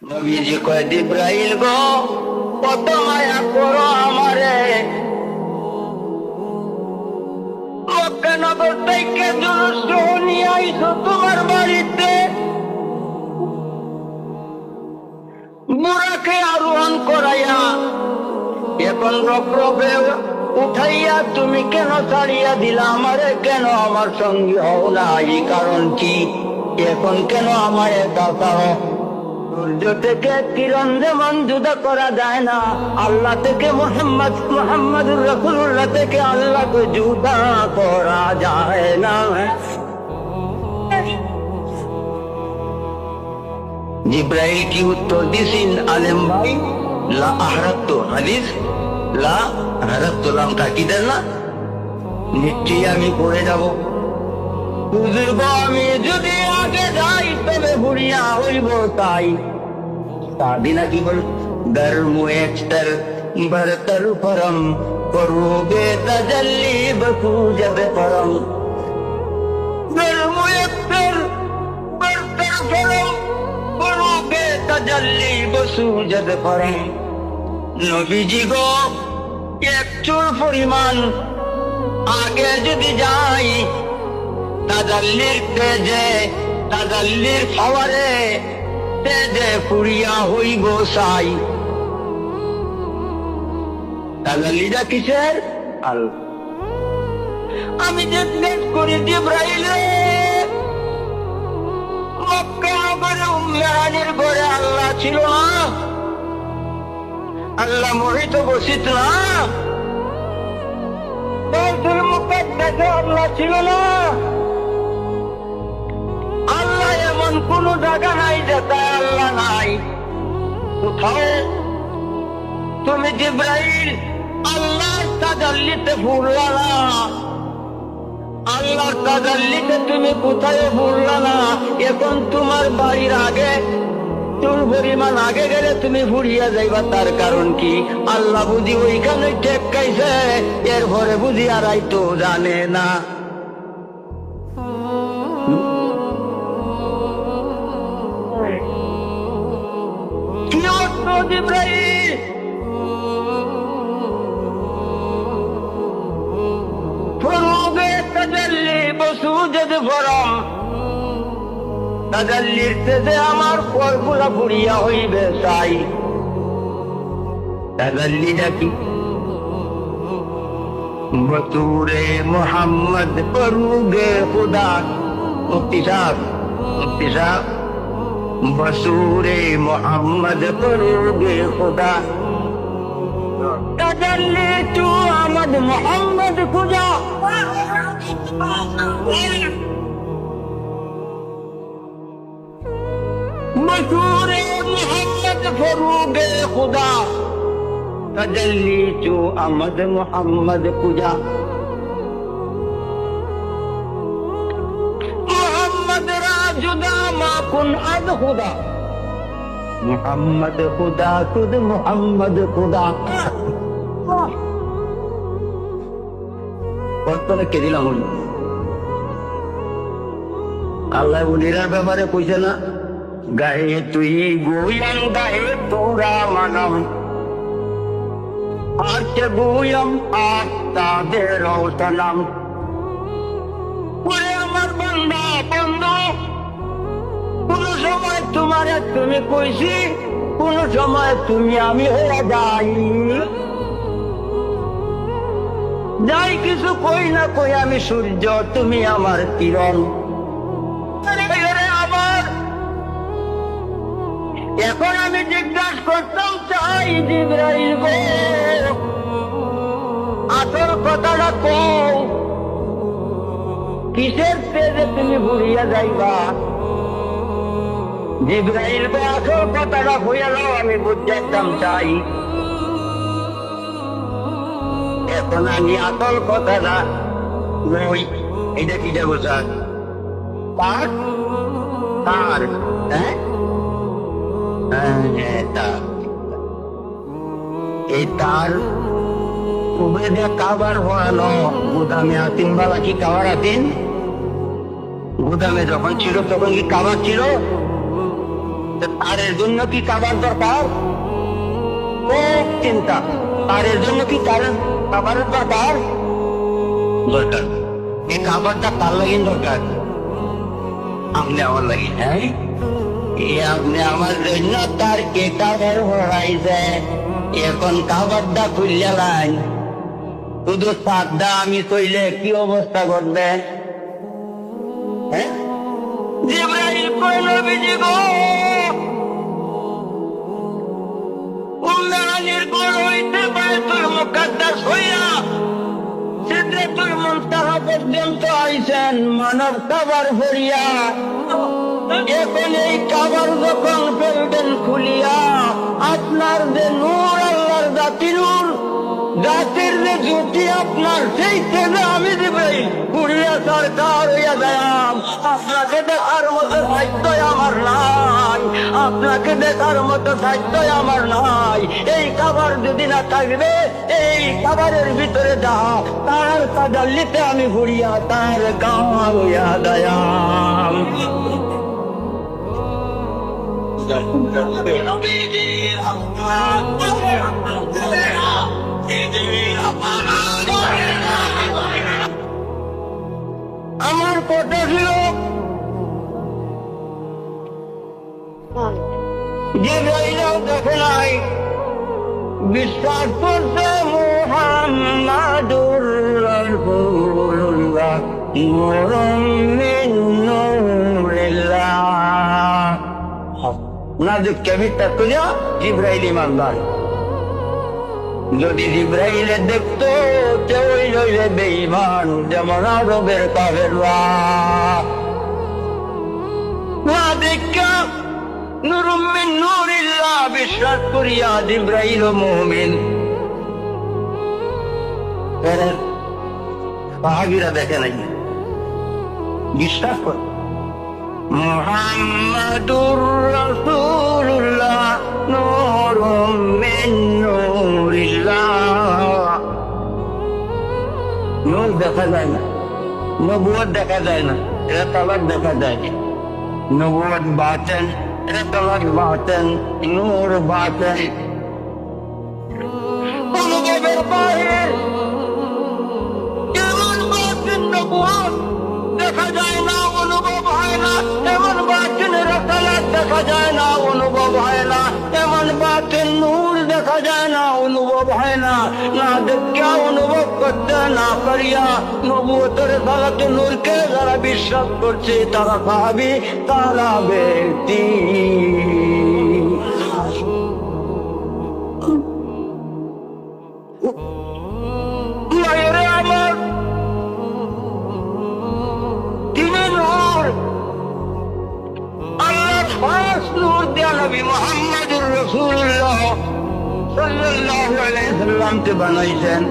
নবীজি কয় জিব্রাইল গো কত মায়া করো আমারে, মক্কা নগর থেকে জুলুস নিয়ে আইছো তোমার বাড়িতে, বুড়াকে আরোহণ করাইয়া এখন রক্রবে উঠাইয়া তুমি কেন ছাড়িয়া দিলা আমারে, কেন আমার সঙ্গী হও না, এই কারণ কি, এখন কেন আমার দাও? সূর্য থেকে কিরণ যেমন জুদা করা যায় না, আল্লাহ থেকে মুহাম্মদুর রাসূলুল্লাহ থেকে আল্লাহকে জুদা করা যায় না। জিব্রাইল কি উত্তর দিছেন আলেম ভাই? লা আহরাত্তু, হাদিস লা আহরাত্তু, লাম কাটি দেন না, নিশ্চয়ই আমি পড়ে যাব। বুঝব আমি যদি আগে যাই তবে বুড়িয়া হইব তাই। সাদিনা কি বল, ধর্ম একটার বরতর পরম করোগে তাজাল্লি বসু যাবে পরম, ধর্ম একটার বরতর পরম করোগে তাজাল্লি বসু যাবে পরম। নবীজি গো এক চুল পরিমাণ আগে যদি যাই তাজাল্লির তেজে, তাজাল্লির পাওয়ারে তেজে পুড়িয়া হইব সাই। তাজাল্লিটা কিসের? আল আমি যে দেখ করি জিব্রাইলে মক্কা নগরে উম্মে হানির ঘরে আল্লাহ ছিল না, আল্লাহ মোহিত বসিত না, বাইতুল মুকাদ্দাসে আল্লাহ ছিল না। আল্লাহ এমন কোন জায়গা নাই যেটা আল্লাহ নাই। কোথাও তুমি জিব্রাইল আল্লাহর তাজাল্লিতে ভুললা না, আল্লাহর তাজাল্লিতে তুমি কোথায় ভুললা না। এখন তোমার বাড়ির আগে চুল পরিমাণ আগে গেলে তুমি ভুড়িয়া যাইবা, তার কারণ কি? আল্লাহ বুঝি ওইখানে ঠেকাইছে, এর ভরে বুঝি আর তো জানে না। কি অর্থ জিব্রাইল? ফরুগে তাজাল্লি বসুজদ ফরম, তাজাল্লির তেজে আমার পরগুলা পুড়িয়া হইবে চাই। তাজাল্লিটা কি? বতুরে মোহাম্মদ ফরুগে খুদা। মুফতি সাহেব বসুরে মোহাম্মদ ফরুগে খুদা, তাজাল্লি তু আহমদ মোহাম্মদ খুদা। বসুরে মোহাম্মদ ফরুগে খুদা, তাজাল্লি তু আহমদ মোহাম্মদ খুদা। जुदा माकुन अद खुदा, मोहम्मद खुदा खुद मोहम्मद खुदा। কতটা কে দিলাম হল আল্লাহ উনিরার ব্যাপারে কইছে না, গায়ে তুই গুয়াম গায়ে তোরা মানম, আর কে গুয়াম আর তাদের রওতানাম। ওরে আমার বান্দা বন্ধু, কোন সময় তোমারে তুমি কইছি, কোন সময় তুমি আমি হয়ে যাই, যাই কিছু কই না কই আমি সূর্য, তুমি আমার কিরণ। আমার এখন আমি জিজ্ঞাসা করতাম চাই জিব্রাইল গো, আসল কথাটা কও, কিসের তেজে তুমি ভুলিয়া যাইবা? জিব্রাইল গো আসল কথাটা হইয়া যাও, আমি বুঝাইতাম চাই। এখন আমি আসল কথাটা ওই এটা কিটা বোঝা তার তার এই তার উবেদে কাবার হওয়ানো গুদামে আতিন বালা কি কাবার আতিন? গুদামে যখন ছিল তখন কি কাবার ছিল? তারের জন্য কি কাবার দরকার? খুব চিন্তা। তারের জন্য কি কাবারের দরকার? দরকার। এই কাবারটা তার লাগে দরকার, আপনি আমার লাগে। হ্যাঁ, আপনি আমার জন্য তার কে কাবার হরাইছে, এখন কাবারটা খুললে লাইন শুধু সাদা আমি চইলে কি অবস্থা করবে? হ্যাঁ, জিবরাইল কই নবীজি গো, উম্মানির গোল হইতে বাইতুল মুকাদ্দাস হইয়া সিদরাতুল মুনতাহা পর্যন্ত আইছেন মানব কাবার ভরিয়া। এখন এই কাবার যখন ফেলবেন খুলিয়া, আপনার যে নূর, আল্লাহর জাতি নূর, জাতির যে জ্যোতি আপনার, সেই থেকে আমি জিবরাইল পুরিয়া সরকার হইয়া যাইলাম। আপনাকে দেখার মতো সাহিত্য আমার নাই, আপনাকে দেখার মতো সাহিত্য আমার নাই। এই কাবার যদি না থাকবে, এই কাবারের ভিতরে যা তার কাদাল্লিতে আমি ঘুরিয়া তার কামার হইয়া যাইলাম। আমার কথা ছিল জিবরাইলও দেখে নাই, বিশ্বাস করছে মুহাম্মাদুর রাসূলুল্লাহ নূরুম মিন নূরিল্লাহ। না দেখে বিশ্বাস করিয়া জিবরাইল ইমানদার। যদি জিবরাইলে দেখতো ওই লইলে বেঈমান, যেমন আরবের কাফেররা। না দেখা নূরুম মিন নূরিল্লাহ বিশ্বাস করিয়া জিবরাইল মুমিন। সাহাবীরা দেখে নাই, বিশ্বাস করে মুহাম্মাদুর রাসূলুল্লাহ নূরুম মিন নূরিল্লাহ। নূর দেখা যায় না, নবুয়ত দেখা যায় না, এটা তালাক দেখা যায়। নবুয়ত বাতেন, এটা তালাক বাতেন, নূর বাতেন। অনুভবের বাইরে কেমন বাতেন নবুয়ত দেখা যায় না, অনুভব হয় না। এমন বাতেন রাসালাত দেখা যায় না, অনুভব হয় না। এমন বাতেন নূর দেখা যায় না, অনুভব হয় না। না দেখা অনুভব করতে না পারিয়া নবুয়তের সালাতে নূরকে যারা বিশ্বাস করছে তারা সাহাবী, তারা ব্যক্তি। মায়েরা আমার, তিনি নূর, আল্লাহর খাস নূর দেয়া নবী মুহাম্মাদুর রাসূলুল্লাহ সাল্লাল্লাহু আলাইহি ওয়াসাল্লামকে বানাইছেন।